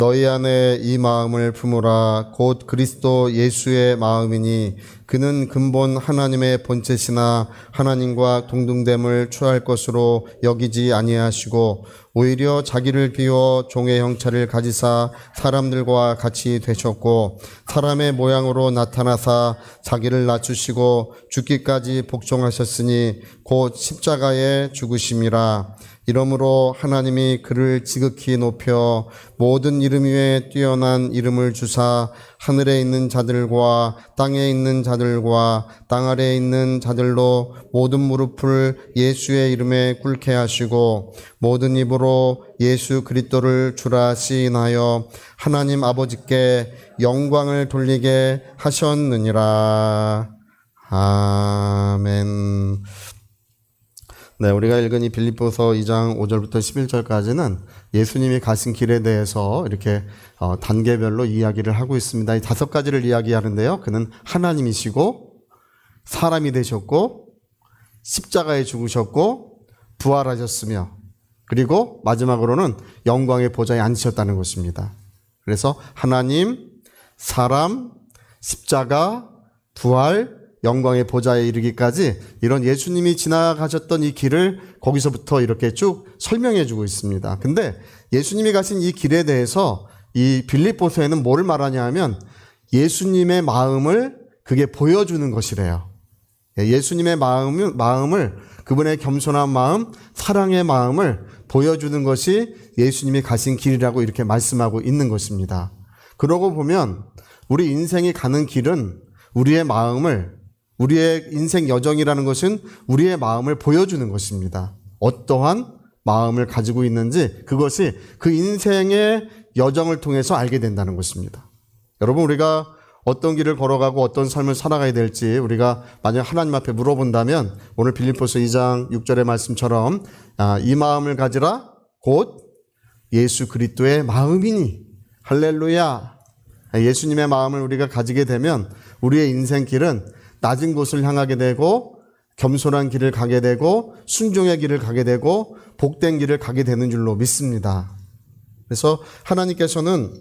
너희 안에 이 마음을 품으라. 곧 그리스도 예수의 마음이니 그는 근본 하나님의 본체시나 하나님과 동등됨을 취할 것으로 여기지 아니하시고 오히려 자기를 비워 종의 형체를 가지사 사람들과 같이 되셨고 사람의 모양으로 나타나사 자기를 낮추시고 죽기까지 복종하셨으니 곧 십자가에 죽으심이라. 이러므로 하나님이 그를 지극히 높여 모든 이름 위에 뛰어난 이름을 주사 하늘에 있는 자들과 땅에 있는 자들과 땅 아래에 있는 자들로 모든 무릎을 예수의 이름에 꿇게 하시고 모든 입으로 예수 그리스도를 주라 시인하여 하나님 아버지께 영광을 돌리게 하셨느니라. 아멘. 네, 우리가 읽은 이 빌립보서 2장 5절부터 11절까지는 예수님이 가신 길에 대해서 이렇게 단계별로 이야기를 하고 있습니다. 이 5가지를 이야기하는데요. 그는 하나님이시고 사람이 되셨고 십자가에 죽으셨고 부활하셨으며 그리고 마지막으로는 영광의 보좌에 앉으셨다는 것입니다. 그래서 하나님, 사람, 십자가, 부활, 영광의 보좌에 이르기까지 이런 예수님이 지나가셨던 이 길을 거기서부터 이렇게 쭉 설명해 주고 있습니다. 근데 예수님이 가신 이 길에 대해서 이 빌립보서에는 뭐를 말하냐 하면 예수님의 마음을 그게 보여주는 것이래요. 예수님의 마음을 그분의 겸손한 마음, 사랑의 마음을 보여주는 것이 예수님이 가신 길이라고 이렇게 말씀하고 있는 것입니다. 그러고 보면 우리 인생이 가는 길은 우리의 인생 여정이라는 것은 우리의 마음을 보여주는 것입니다. 어떠한 마음을 가지고 있는지 그것이 그 인생의 여정을 통해서 알게 된다는 것입니다. 여러분, 우리가 어떤 길을 걸어가고 어떤 삶을 살아가야 될지 우리가 만약 하나님 앞에 물어본다면 오늘 빌립보서 2장 6절의 말씀처럼 이 마음을 가지라 곧 예수 그리스도의 마음이니 할렐루야. 예수님의 마음을 우리가 가지게 되면 우리의 인생길은 낮은 곳을 향하게 되고 겸손한 길을 가게 되고 순종의 길을 가게 되고 복된 길을 가게 되는 줄로 믿습니다. 그래서 하나님께서는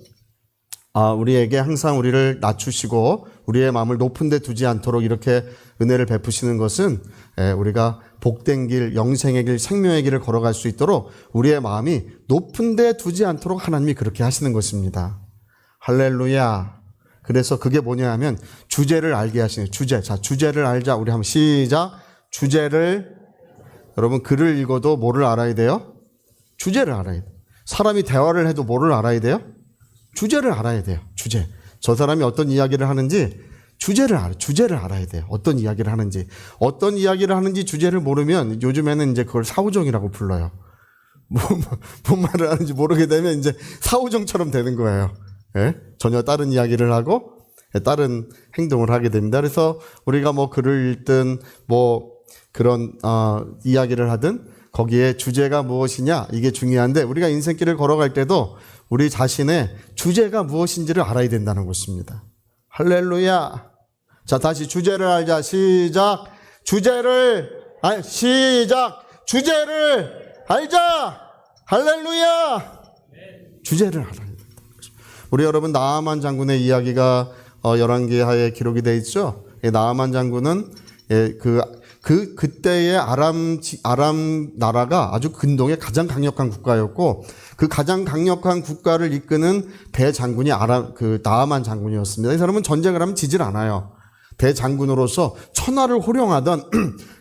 우리에게 항상 우리를 낮추시고 우리의 마음을 높은 데 두지 않도록 이렇게 은혜를 베푸시는 것은 우리가 복된 길, 영생의 길, 생명의 길을 걸어갈 수 있도록 우리의 마음이 높은 데 두지 않도록 하나님이 그렇게 하시는 것입니다. 할렐루야. 그래서 그게 뭐냐 하면 주제를 알게 하시는 주제. 자, 주제를 알자. 우리 한번 시작. 주제를, 여러분 글을 읽어도 뭐를 알아야 돼요? 주제를 알아야 돼요. 사람이 대화를 해도 뭐를 알아야 돼요? 주제를 알아야 돼요. 주제. 저 사람이 어떤 이야기를 하는지 주제를 알아야 돼요. 어떤 이야기를 하는지. 어떤 이야기를 하는지 주제를 모르면 요즘에는 이제 그걸 사후정이라고 불러요. 뭔 말을 하는지 모르게 되면 이제 사후정처럼 되는 거예요. 예? 전혀 다른 이야기를 하고 다른 행동을 하게 됩니다. 그래서 우리가 뭐 글을 읽든 뭐 그런 이야기를 하든 거기에 주제가 무엇이냐 이게 중요한데 우리가 인생길을 걸어갈 때도 우리 자신의 주제가 무엇인지를 알아야 된다는 것입니다. 할렐루야. 자, 다시 주제를 알자. 시작. 주제를 알자. 할렐루야. 주제를 알아야. 우리 여러분 나아만 장군의 이야기가 열왕기하에 기록이 되어 있죠. 나아만 장군은 그때의 아람 나라가 아주 근동의 가장 강력한 국가였고 그 가장 강력한 국가를 이끄는 대장군이 나아만 장군이었습니다. 이 사람은 전쟁을 하면 지질 않아요. 대장군으로서 천하를 호령하던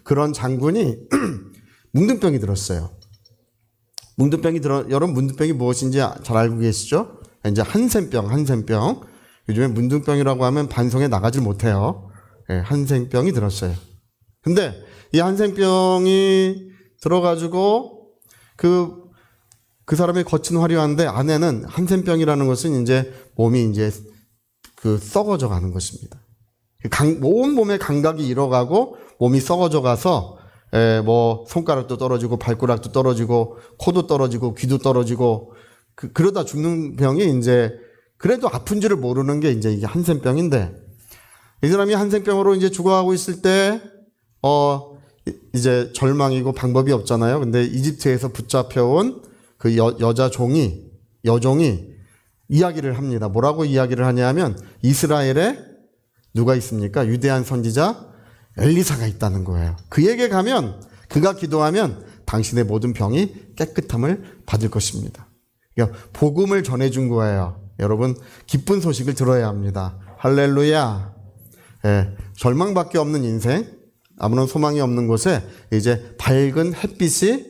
그런 장군이 문둥병이 들었어요. 여러분 문둥병이 무엇인지 잘 알고 계시죠? 이제 한센병. 요즘에 문둥병이라고 하면 반성에 나가질 못해요. 한센병이 들었어요. 근데 이 한센병이 들어가지고 그 사람이 겉은 화려한데 안에는 한센병이라는 것은 이제 몸이 이제 썩어져 가는 것입니다. 온 몸의 감각이 잃어가고 몸이 썩어져 가서 뭐 손가락도 떨어지고 발가락도 떨어지고 코도 떨어지고 귀도 떨어지고 그러다 죽는 병이 이제 그래도 아픈 줄을 모르는 게 이제 이게 한센병인데 이 사람이 한센병으로 이제 죽어가고 있을 때 이제 절망이고 방법이 없잖아요. 근데 이집트에서 붙잡혀온 그 여종이 이야기를 합니다. 뭐라고 이야기를 하냐면 이스라엘에 누가 있습니까? 위대한 선지자 엘리사가 있다는 거예요. 그에게 가면 그가 기도하면 당신의 모든 병이 깨끗함을 받을 것입니다. 그러니까 복음을 전해준 거예요. 여러분 기쁜 소식을 들어야 합니다. 할렐루야. 예, 절망밖에 없는 인생, 아무런 소망이 없는 곳에 이제 밝은 햇빛이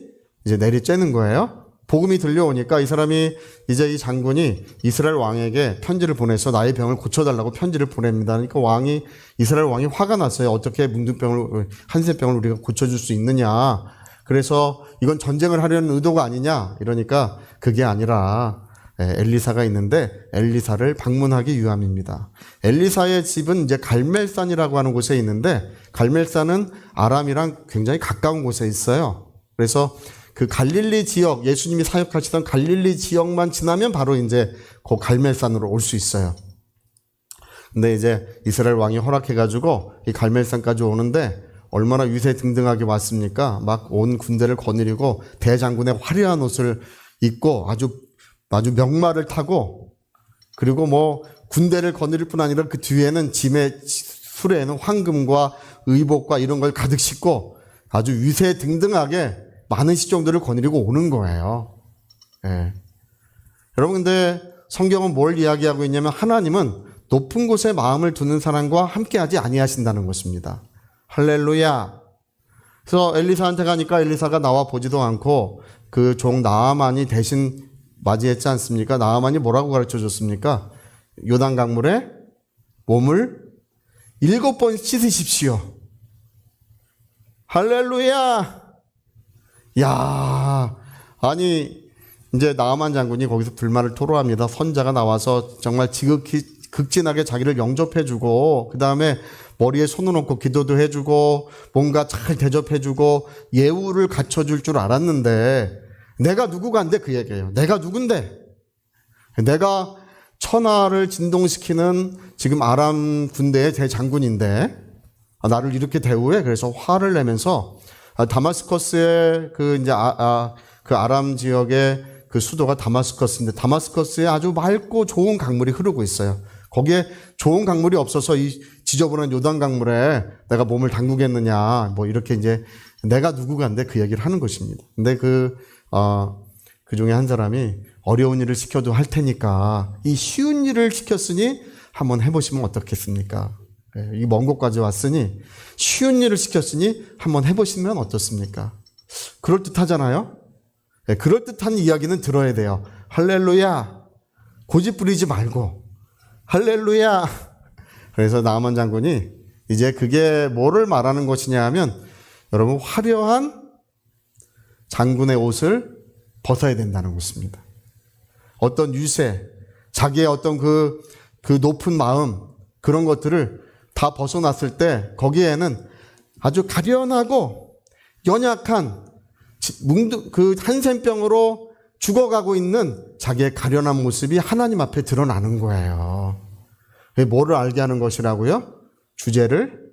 이제 내리쬐는 거예요. 복음이 들려오니까 이 사람이 이제 이 장군이 이스라엘 왕에게 편지를 보내서 나의 병을 고쳐달라고 편지를 보냅니다. 그러니까 이스라엘 왕이 화가 났어요. 어떻게 문둥병을, 한센병을 우리가 고쳐줄 수 있느냐. 그래서 이건 전쟁을 하려는 의도가 아니냐. 이러니까 그게 아니라 엘리사가 있는데 엘리사를 방문하기 위함입니다. 엘리사의 집은 이제 갈멜산이라고 하는 곳에 있는데 갈멜산은 아람이랑 굉장히 가까운 곳에 있어요. 그래서 그 갈릴리 지역, 예수님이 사역하시던 갈릴리 지역만 지나면 바로 이제 그 갈멜산으로 올 수 있어요. 근데 이제 이스라엘 왕이 허락해가지고 이 갈멜산까지 오는데 얼마나 위세등등하게 왔습니까? 막 온 군대를 거느리고 대장군의 화려한 옷을 입고 아주 명마를 타고, 그리고 뭐 군대를 거느릴 뿐 아니라 그 뒤에는 짐의 수레에는 황금과 의복과 이런 걸 가득 싣고 아주 위세등등하게 많은 시종들을 거느리고 오는 거예요. 예. 여러분 근데 성경은 뭘 이야기하고 있냐면 하나님은 높은 곳에 마음을 두는 사람과 함께하지 아니하신다는 것입니다. 할렐루야. 그래서 엘리사한테 가니까 엘리사가 나와 보지도 않고 그 종 나아만이 대신 맞이했지 않습니까? 나아만이 뭐라고 가르쳐줬습니까? 요단강물에 몸을 7번 씻으십시오. 할렐루야. 야, 아니 이제 나아만 장군이 거기서 불만을 토로합니다. 선자가 나와서 정말 지극히 극진하게 자기를 영접해주고 그 다음에 머리에 손을 얹고 기도도 해주고 뭔가 잘 대접해주고 예우를 갖춰줄 줄 알았는데 내가 누구간데 그 얘기예요. 내가 누군데? 내가 천하를 진동시키는 지금 아람 군대의 대장군인데 나를 이렇게 대우해? 그래서 화를 내면서 다마스커스의 그 아람 지역의 그 수도가 다마스커스인데 다마스커스에 아주 맑고 좋은 강물이 흐르고 있어요. 거기에 좋은 강물이 없어서 이 지저분한 요단 강물에 내가 몸을 담그겠느냐, 뭐 이렇게 이제 내가 누구간데 그 얘기를 하는 것입니다. 근데 그 중에 한 사람이 어려운 일을 시켜도 할 테니까 이 쉬운 일을 시켰으니 한번 해보시면 어떻겠습니까? 이 먼 곳까지 왔으니 쉬운 일을 시켰으니 한번 해보시면 어떻습니까? 그럴듯하잖아요? 그럴듯한 이야기는 들어야 돼요. 할렐루야. 고집 부리지 말고 할렐루야. 그래서 나아만 장군이 이제 그게 뭐를 말하는 것이냐 하면 여러분 화려한 장군의 옷을 벗어야 된다는 것입니다. 어떤 유세, 자기의 어떤 그 높은 마음 그런 것들을 다 벗어났을 때 거기에는 아주 가련하고 연약한 그 한센병으로 죽어가고 있는 자기의 가련한 모습이 하나님 앞에 드러나는 거예요. 뭐를 알게 하는 것이라고요? 주제를,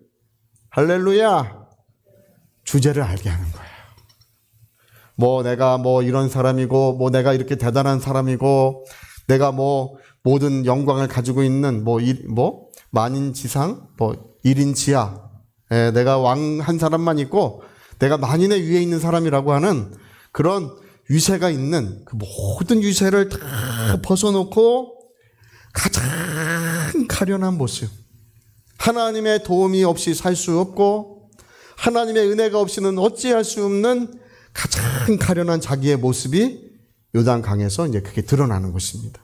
할렐루야, 주제를 알게 하는 거예요. 뭐 내가 뭐 이런 사람이고 뭐 내가 이렇게 대단한 사람이고 내가 뭐 모든 영광을 가지고 있는 뭐 만인지상 뭐 일인지하, 내가 왕 한 사람만 있고 내가 만인의 위에 있는 사람이라고 하는 그런 위세가 있는 그 모든 위세를 다 벗어놓고 가장 가련한 모습, 하나님의 도움이 없이 살 수 없고 하나님의 은혜가 없이는 어찌할 수 없는 가장 가련한 자기의 모습이 요단강에서 이제 그게 드러나는 것입니다.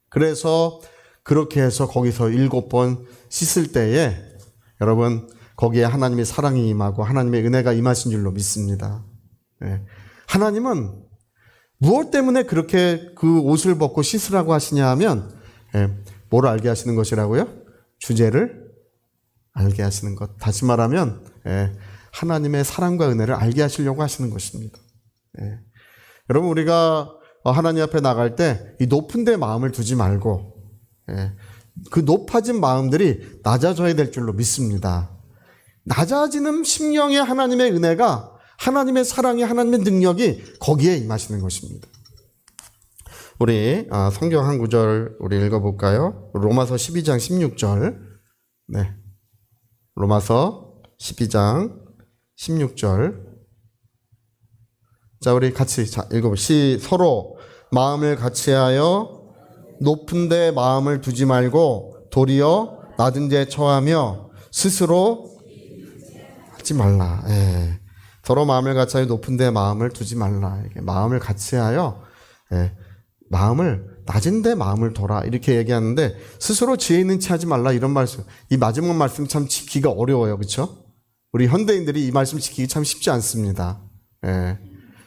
그래서 그렇게 해서 거기서 7번 씻을 때에 여러분 거기에 하나님의 사랑이 임하고 하나님의 은혜가 임하신 줄로 믿습니다. 하나님은 무엇 때문에 그렇게 그 옷을 벗고 씻으라고 하시냐 하면 뭘 알게 하시는 것이라고요? 주제를 알게 하시는 것. 다시 말하면 하나님의 사랑과 은혜를 알게 하시려고 하시는 것입니다. 여러분 우리가 하나님 앞에 나갈 때 이 높은 데 마음을 두지 말고 그 높아진 마음들이 낮아져야 될 줄로 믿습니다. 낮아지는 심령의 하나님의 은혜가, 하나님의 사랑이, 하나님의 능력이 거기에 임하시는 것입니다. 우리 성경 한 구절 우리 읽어볼까요? 로마서 12장 16절. 네, 로마서 12장 16절. 자, 우리 같이 읽어봅시다. 서로 마음을 같이하여 높은 데 마음을 두지 말고 도리어 낮은 데 처하며 스스로 하지 말라. 예. 서로 마음을 같이하여 높은 데 마음을 두지 말라. 이렇게 마음을 같이하여 마음을 낮은 데 마음을 둬라. 이렇게 얘기하는데 스스로 지혜 있는 체 하지 말라. 이런 말씀. 이 마지막 말씀 참 지키기가 어려워요. 그렇죠? 우리 현대인들이 이 말씀 지키기 참 쉽지 않습니다. 예.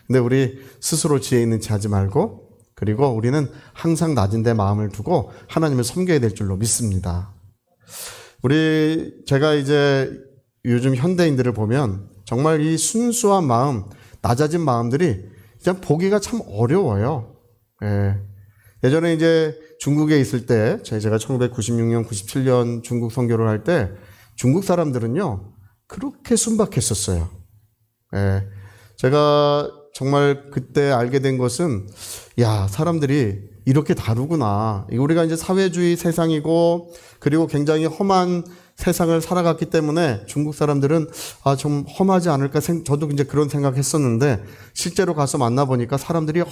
근데 우리 스스로 지혜 있는 체 하지 말고 그리고 우리는 항상 낮은 데 마음을 두고 하나님을 섬겨야 될 줄로 믿습니다. 제가 이제 요즘 현대인들을 보면 정말 이 순수한 마음, 낮아진 마음들이 그냥 보기가 참 어려워요. 예. 예전에 이제 중국에 있을 때, 제가 1996년, 97년 중국 선교를 할 때 중국 사람들은요, 그렇게 순박했었어요. 예. 제가 정말 그때 알게 된 것은, 야, 사람들이 이렇게 다르구나. 우리가 이제 사회주의 세상이고, 그리고 굉장히 험한 세상을 살아갔기 때문에 중국 사람들은 좀 험하지 않을까 저도 이제 그런 생각했었는데 실제로 가서 만나보니까 사람들이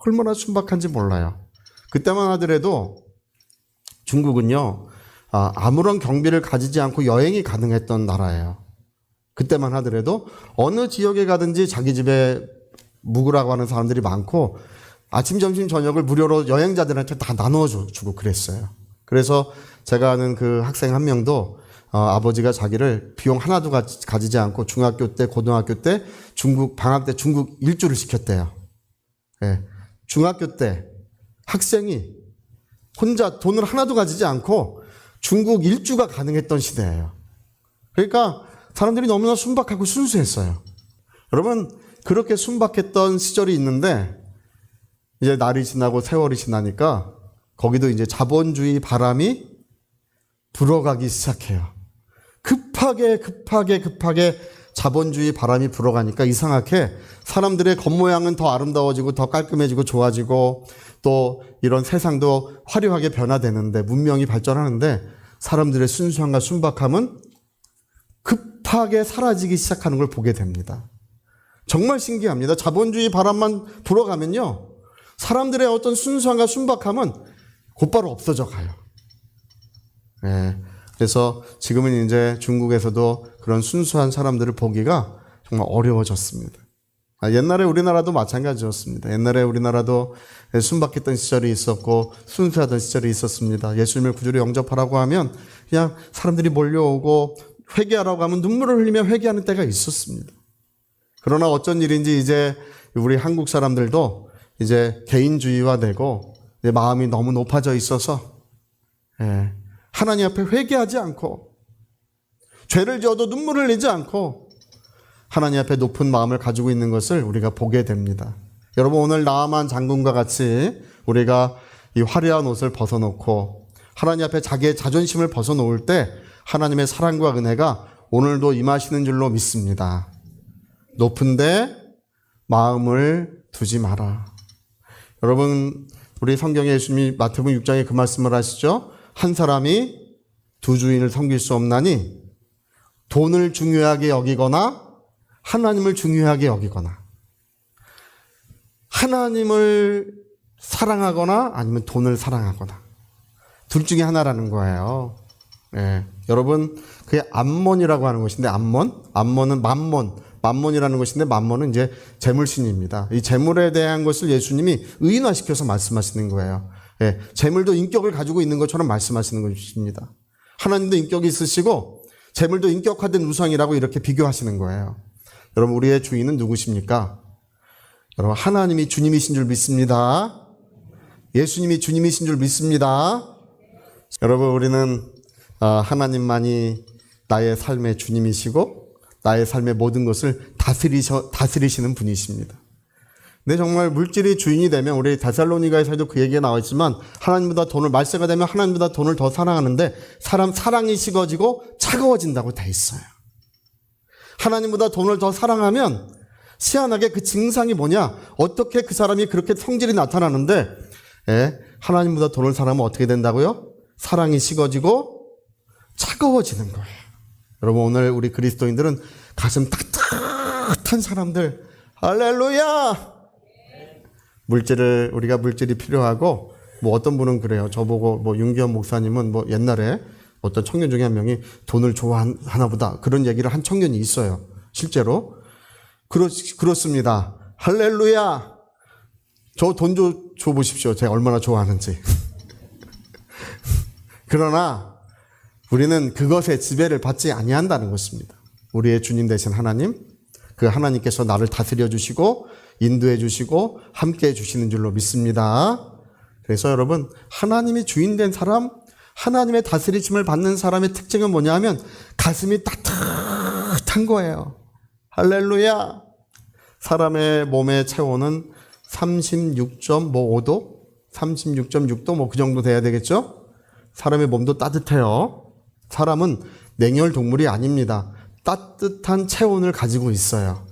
얼마나 순박한지 몰라요. 그때만 하더라도 중국은요, 아무런 경비를 가지지 않고 여행이 가능했던 나라예요. 그때만 하더라도 어느 지역에 가든지 자기 집에 묵으라고 하는 사람들이 많고 아침, 점심, 저녁을 무료로 여행자들한테 다 나눠주고 그랬어요. 그래서 제가 아는 그 학생 한 명도 아버지가 자기를 비용 하나도 가지지 않고 중학교 때, 고등학교 때 중국 방학 때 중국 일주를 시켰대요. 예. 중학교 때 학생이 혼자 돈을 하나도 가지지 않고 중국 일주가 가능했던 시대예요. 그러니까 사람들이 너무나 순박하고 순수했어요. 여러분, 그렇게 순박했던 시절이 있는데 이제 날이 지나고 세월이 지나니까 거기도 이제 자본주의 바람이 불어가기 시작해요. 급하게 자본주의 바람이 불어가니까 이상하게 사람들의 겉모양은 더 아름다워지고 더 깔끔해지고 좋아지고 또 이런 세상도 화려하게 변화되는데 문명이 발전하는데 사람들의 순수함과 순박함은 급하게 사라지기 시작하는 걸 보게 됩니다. 정말 신기합니다. 자본주의 바람만 불어가면요. 사람들의 어떤 순수함과 순박함은 곧바로 없어져 가요. 네. 그래서 지금은 이제 중국에서도 그런 순수한 사람들을 보기가 정말 어려워졌습니다. 옛날에 우리나라도 마찬가지였습니다. 옛날에 우리나라도 순박했던 시절이 있었고 순수하던 시절이 있었습니다. 예수님을 구주로 영접하라고 하면 그냥 사람들이 몰려오고 회개하라고 하면 눈물을 흘리며 회개하는 때가 있었습니다. 그러나 어쩐 일인지 이제 우리 한국 사람들도 이제 개인주의화되고 마음이 너무 높아져 있어서 하나님 앞에 회개하지 않고 죄를 지어도 눈물을 흘리지 않고 하나님 앞에 높은 마음을 가지고 있는 것을 우리가 보게 됩니다. 여러분, 오늘 나아만 장군과 같이 우리가 이 화려한 옷을 벗어놓고 하나님 앞에 자기의 자존심을 벗어놓을 때 하나님의 사랑과 은혜가 오늘도 임하시는 줄로 믿습니다. 높은데 마음을 두지 마라. 여러분, 우리 성경에 예수님이 마태복음 6장에 그 말씀을 하시죠. 한 사람이 두 주인을 섬길 수 없나니 돈을 중요하게 여기거나 하나님을 중요하게 여기거나 하나님을 사랑하거나 아니면 돈을 사랑하거나 둘 중에 하나라는 거예요. 네. 여러분, 그게 암몬이라고 하는 것인데 암몬은 만몬이라는 것인데 만몬은 이제 재물신입니다. 이 재물에 대한 것을 예수님이 의인화시켜서 말씀하시는 거예요. 예, 재물도 인격을 가지고 있는 것처럼 말씀하시는 것입니다. 하나님도 인격이 있으시고 재물도 인격화된 우상이라고 이렇게 비교하시는 거예요. 여러분, 우리의 주인은 누구십니까? 여러분, 하나님이 주님이신 줄 믿습니다. 예수님이 주님이신 줄 믿습니다. 여러분, 우리는 하나님만이 나의 삶의 주님이시고 나의 삶의 모든 것을 다스리시는 분이십니다. 근데 정말 물질이 주인이 되면 우리 데살로니가에서도 그 얘기가 나와 있지만 하나님보다 돈을 말세가 되면 하나님보다 돈을 더 사랑하는데 사랑이 식어지고 차가워진다고 돼 있어요. 하나님보다 돈을 더 사랑하면 희한하게 그 증상이 뭐냐? 어떻게 그 사람이 그렇게 성질이 나타나는데, 하나님보다 돈을 사람은 어떻게 된다고요? 사랑이 식어지고 차가워지는 거예요. 여러분, 오늘 우리 그리스도인들은 가슴 따뜻한 사람들, 할렐루야! 우리가 물질이 필요하고, 뭐 어떤 분은 그래요. 저보고 뭐 윤기현 목사님은 뭐 옛날에 어떤 청년 중에 한 명이 돈을 좋아하나 보다. 그런 얘기를 한 청년이 있어요. 실제로. 그렇습니다. 할렐루야! 저 돈 줘 보십시오. 제가 얼마나 좋아하는지. 그러나 우리는 그것에 지배를 받지 아니한다는 것입니다. 우리의 주님 되신 하나님, 그 하나님께서 나를 다스려 주시고 인도해 주시고 함께 해 주시는 줄로 믿습니다. 그래서 여러분, 하나님이 주인 된 사람, 하나님의 다스리심을 받는 사람의 특징은 뭐냐 하면 가슴이 따뜻한 거예요. 할렐루야! 사람의 몸의 체온은 36.5도? 36.6도? 뭐 그 정도 돼야 되겠죠? 사람의 몸도 따뜻해요. 사람은 냉혈 동물이 아닙니다. 따뜻한 체온을 가지고 있어요.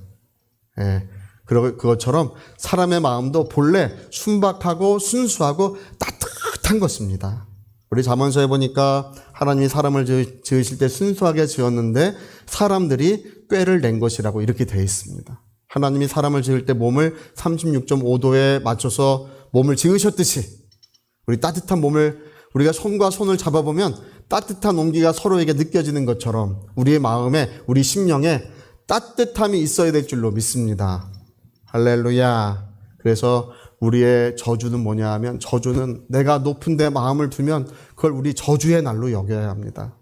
그것처럼 사람의 마음도 본래 순박하고 순수하고 따뜻한 것입니다. 우리 잠언서에 보니까 하나님이 사람을 지으실 때 순수하게 지었는데 사람들이 꾀를 낸 것이라고 이렇게 되어 있습니다. 하나님이 사람을 지을 때 몸을 36.5도에 맞춰서 몸을 지으셨듯이 우리 따뜻한 몸을 우리가 손과 손을 잡아보면 따뜻한 온기가 서로에게 느껴지는 것처럼 우리의 마음에, 우리 심령에 따뜻함이 있어야 될 줄로 믿습니다. 할렐루야. 그래서 우리의 저주는 뭐냐 하면, 저주는 내가 높은 데 마음을 두면 그걸 우리 저주의 날로 여겨야 합니다.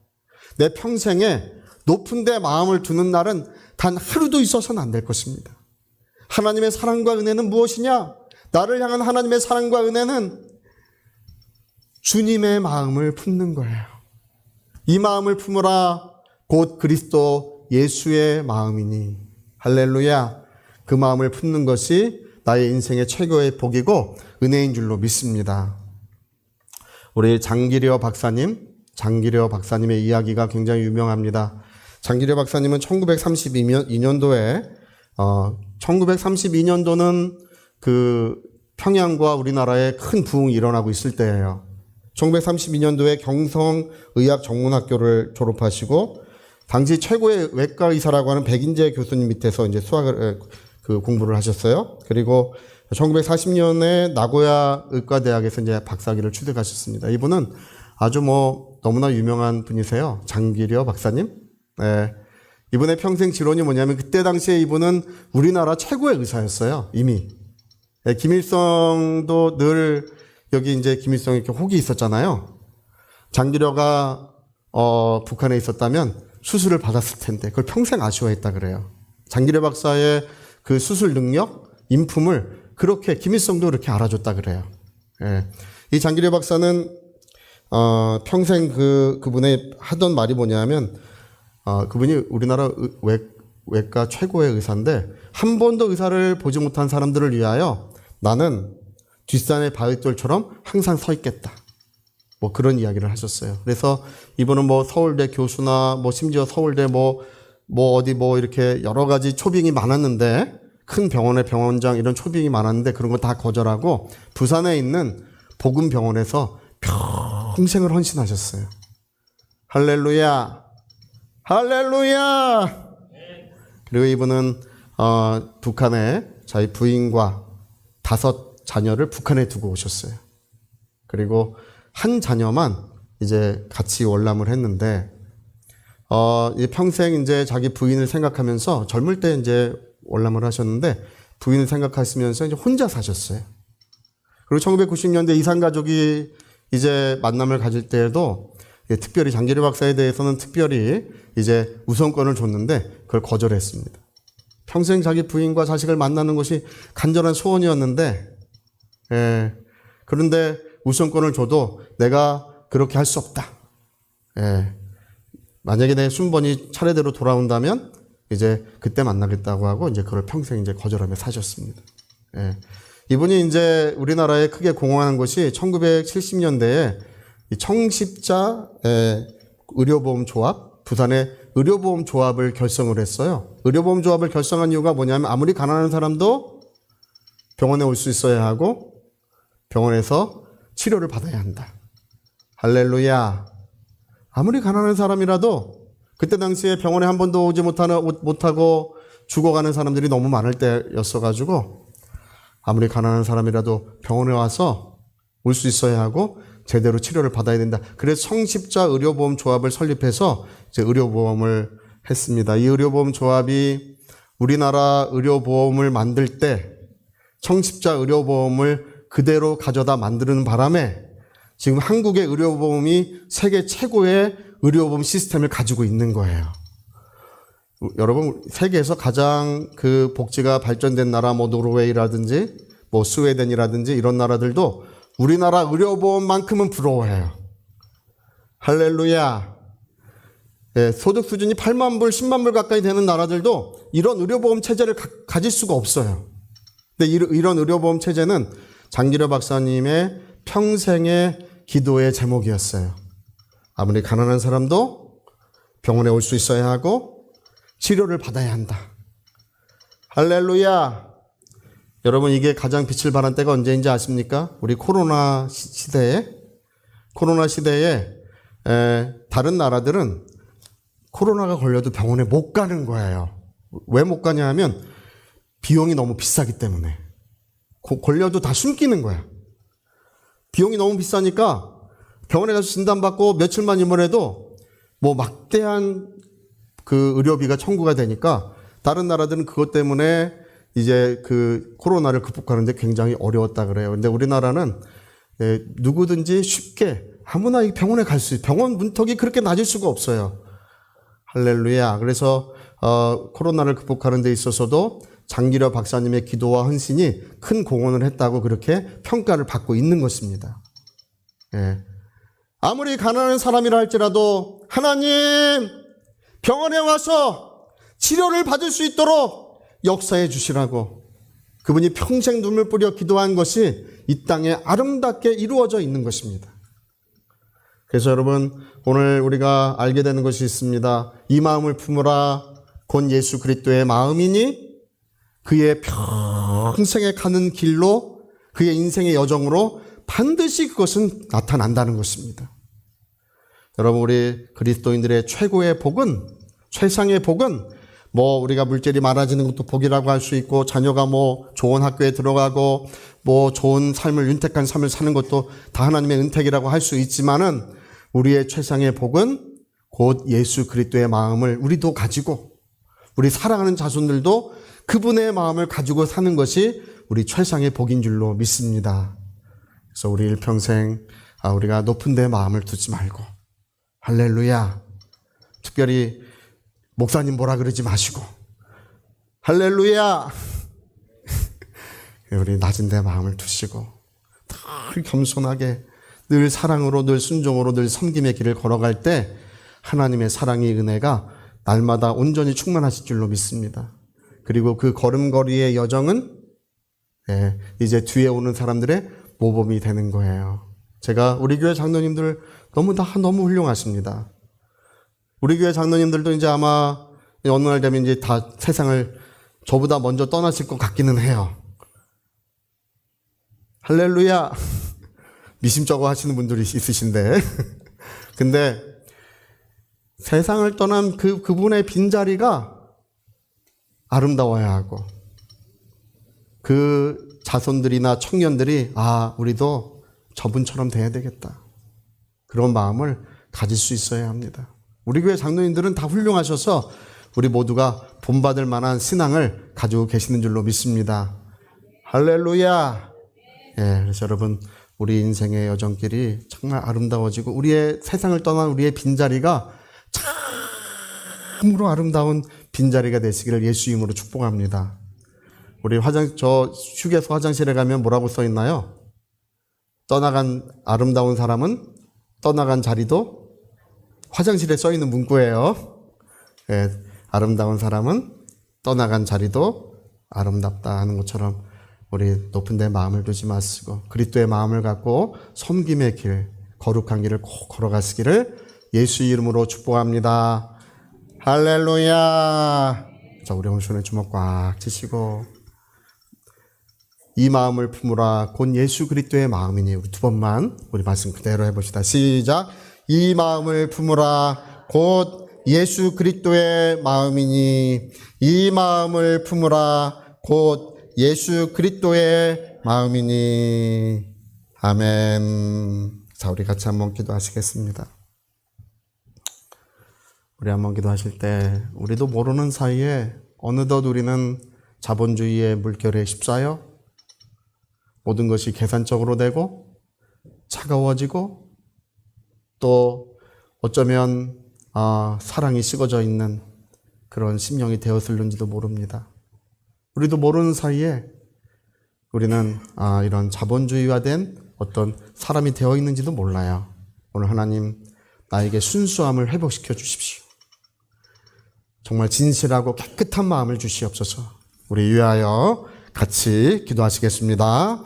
내 평생에 높은 데 마음을 두는 날은 단 하루도 있어서는 안 될 것입니다. 하나님의 사랑과 은혜는 무엇이냐? 나를 향한 하나님의 사랑과 은혜는 주님의 마음을 품는 거예요. 이 마음을 품으라 곧 그리스도 예수의 마음이니. 할렐루야. 그 마음을 품는 것이 나의 인생의 최고의 복이고 은혜인 줄로 믿습니다. 우리 장기려 박사님의 이야기가 굉장히 유명합니다. 장기려 박사님은 1932년도에 1932년도는 그 평양과 우리나라에 큰 부흥이 일어나고 있을 때예요. 1932년도에 경성의학전문학교를 졸업하시고 당시 최고의 외과 의사라고 하는 백인재 교수님 밑에서 이제 공부를 하셨어요. 그리고 1940년에 나고야 의과대학에서 이제 박사학위를 취득하셨습니다. 이분은 아주 너무나 유명한 분이세요. 장기려 박사님. 이분의 평생 지론이 뭐냐면 그때 당시에 이분은 우리나라 최고의 의사였어요. 이미. 김일성도 늘 여기 이제 김일성이 이렇게 혹이 있었잖아요. 장기려가 북한에 있었다면 수술을 받았을 텐데 그걸 평생 아쉬워했다 그래요. 장기려 박사의 그 수술 능력, 인품을 그렇게 김일성도 그렇게 알아줬다 그래요. 이 장기려 박사는 평생 그분의 하던 말이 뭐냐면 그분이 우리나라 외과 최고의 의사인데 한 번도 의사를 보지 못한 사람들을 위하여 나는 뒷산의 바위돌처럼 항상 서 있겠다. 그런 이야기를 하셨어요. 그래서 이분은 서울대 교수나 심지어 서울대 어디 이렇게 여러 가지 초빙이 많았는데 큰 병원의 병원장 이런 초빙이 많았는데 그런 거 다 거절하고 부산에 있는 복음병원에서 평생을 헌신하셨어요. 할렐루야. 할렐루야. 그리고 이분은 북한에 자기 부인과 5 자녀를 북한에 두고 오셨어요. 그리고 한 자녀만 이제 같이 월남을 했는데 평생 이제 자기 부인을 생각하면서 젊을 때 이제 월남을 하셨는데 부인을 생각하시면서 이제 혼자 사셨어요. 그리고 1990년대 이산가족이 이제 만남을 가질 때에도 특별히 장기려 박사에 대해서는 특별히 이제 우선권을 줬는데 그걸 거절했습니다. 평생 자기 부인과 자식을 만나는 것이 간절한 소원이었는데, 그런데 우선권을 줘도 내가 그렇게 할 수 없다. 만약에 내 순번이 차례대로 돌아온다면 이제 그때 만나겠다고 하고 이제 그걸 평생 이제 거절하며 사셨습니다. 이분이 이제 우리나라에 크게 공헌한 것이 1970년대에 청십자 의료보험 조합, 부산에 의료보험 조합을 결성을 했어요. 의료보험 조합을 결성한 이유가 뭐냐면 아무리 가난한 사람도 병원에 올 수 있어야 하고 병원에서 치료를 받아야 한다. 할렐루야. 아무리 가난한 사람이라도 그때 당시에 병원에 한 번도 오지 못하고 죽어가는 사람들이 너무 많을 때였어가지고 아무리 가난한 사람이라도 병원에 와서 올 수 있어야 하고 제대로 치료를 받아야 된다. 그래서 성십자 의료보험 조합을 설립해서 이제 의료보험을 했습니다. 이 의료보험 조합이 우리나라 의료보험을 만들 때 성십자 의료보험을 그대로 가져다 만드는 바람에 지금 한국의 의료보험이 세계 최고의 의료보험 시스템을 가지고 있는 거예요. 여러분, 세계에서 가장 그 복지가 발전된 나라, 뭐 노르웨이라든지 뭐 스웨덴이라든지 이런 나라들도 우리나라 의료보험만큼은 부러워해요. 할렐루야. 예, 소득 수준이 8만 불, 10만 불 가까이 되는 나라들도 이런 의료보험 체제를 가질 수가 없어요. 근데 이런 의료보험 체제는 장기려 박사님의 평생의 기도의 제목이었어요. 아무리 가난한 사람도 병원에 올 수 있어야 하고 치료를 받아야 한다. 할렐루야. 여러분, 이게 가장 빛을 발한 때가 언제인지 아십니까? 우리 코로나 시대에 다른 나라들은 코로나가 걸려도 병원에 못 가는 거예요. 왜 못 가냐 하면 비용이 너무 비싸기 때문에. 걸려도 다 숨기는 거야. 비용이 너무 비싸니까 병원에 가서 진단받고 며칠만 입원해도 뭐 막대한 그 의료비가 청구가 되니까 다른 나라들은 그것 때문에 이제 그 코로나를 극복하는데 굉장히 어려웠다 그래요. 근데 우리나라는 누구든지 쉽게 아무나 병원에 갈 수 있어요. 병원 문턱이 그렇게 낮을 수가 없어요. 할렐루야. 그래서 코로나를 극복하는 데 있어서도 장기려 박사님의 기도와 헌신이 큰 공헌을 했다고 그렇게 평가를 받고 있는 것입니다. 예. 아무리 가난한 사람이라 할지라도 하나님 병원에 와서 치료를 받을 수 있도록 역사해 주시라고 그분이 평생 눈물 뿌려 기도한 것이 이 땅에 아름답게 이루어져 있는 것입니다. 그래서 여러분, 오늘 우리가 알게 되는 것이 있습니다. 이 마음을 품으라. 곧 예수 그리스도의 마음이니 그의 평생에 가는 길로 그의 인생의 여정으로 반드시 그것은 나타난다는 것입니다. 여러분, 우리 그리스도인들의 최고의 복은, 최상의 복은 뭐 우리가 물질이 많아지는 것도 복이라고 할 수 있고, 자녀가 뭐 좋은 학교에 들어가고 뭐 좋은 삶을, 윤택한 삶을 사는 것도 다 하나님의 은택이라고 할 수 있지만은 우리의 최상의 복은 곧 예수 그리스도의 마음을 우리도 가지고 우리 사랑하는 자손들도 그분의 마음을 가지고 사는 것이 우리 최상의 복인 줄로 믿습니다. 그래서 우리 일평생 우리가 높은 데 마음을 두지 말고, 할렐루야. 특별히 목사님 뭐라 그러지 마시고, 할렐루야. 우리 낮은 데 마음을 두시고 늘 겸손하게, 늘 사랑으로, 늘 순종으로, 늘 섬김의 길을 걸어갈 때 하나님의 사랑의 은혜가 날마다 온전히 충만하실 줄로 믿습니다. 그리고 그 걸음걸이의 여정은 이제 뒤에 오는 사람들의 모범이 되는 거예요. 제가 우리 교회 장로님들 너무 훌륭하십니다. 우리 교회 장로님들도 이제 아마 어느 날 되면 이제 다 세상을 저보다 먼저 떠나실 것 같기는 해요. 할렐루야. 미심쩍어 하시는 분들이 있으신데. 근데 세상을 떠난 그분의 빈자리가 아름다워야 하고, 그 자손들이나 청년들이 우리도 저분처럼 돼야 되겠다, 그런 마음을 가질 수 있어야 합니다. 우리 교회 장로님들은 다 훌륭하셔서 우리 모두가 본받을 만한 신앙을 가지고 계시는 줄로 믿습니다. 할렐루야. 그래서 여러분, 우리 인생의 여정길이 정말 아름다워지고 우리의 세상을 떠난 우리의 빈자리가 참으로 아름다운 빈자리가 되시기를 예수 이름으로 축복합니다. 우리 저 휴게소 화장실에 가면 뭐라고 써 있나요? 떠나간 아름다운 사람은 떠나간 자리도, 화장실에 써 있는 문구예요. 아름다운 사람은 떠나간 자리도 아름답다 하는 것처럼 우리 높은 데 마음을 두지 마시고 그리스도의 마음을 갖고 섬김의 길, 거룩한 길을 꼭 걸어가시기를 예수 이름으로 축복합니다. 할렐루야. 자, 우리 오른손에 주먹 꽉 쥐시고 이 마음을 품으라 곧 예수 그리스도의 마음이니. 우리 두 번만 우리 말씀 그대로 해봅시다. 시작. 이 마음을 품으라 곧 예수 그리스도의 마음이니. 이 마음을 품으라 곧 예수 그리스도의 마음이니. 아멘. 자, 우리 같이 한번 기도하시겠습니다. 우리 한번 기도하실 때 우리도 모르는 사이에 어느덧 우리는 자본주의의 물결에 휩싸여 모든 것이 계산적으로 되고 차가워지고 또 어쩌면 사랑이 식어져 있는 그런 심령이 되었을는지도 모릅니다. 우리도 모르는 사이에 우리는 이런 자본주의화된 어떤 사람이 되어 있는지도 몰라요. 오늘 하나님 나에게 순수함을 회복시켜 주십시오. 정말 진실하고 깨끗한 마음을 주시옵소서. 우리 위하여 같이 기도하시겠습니다.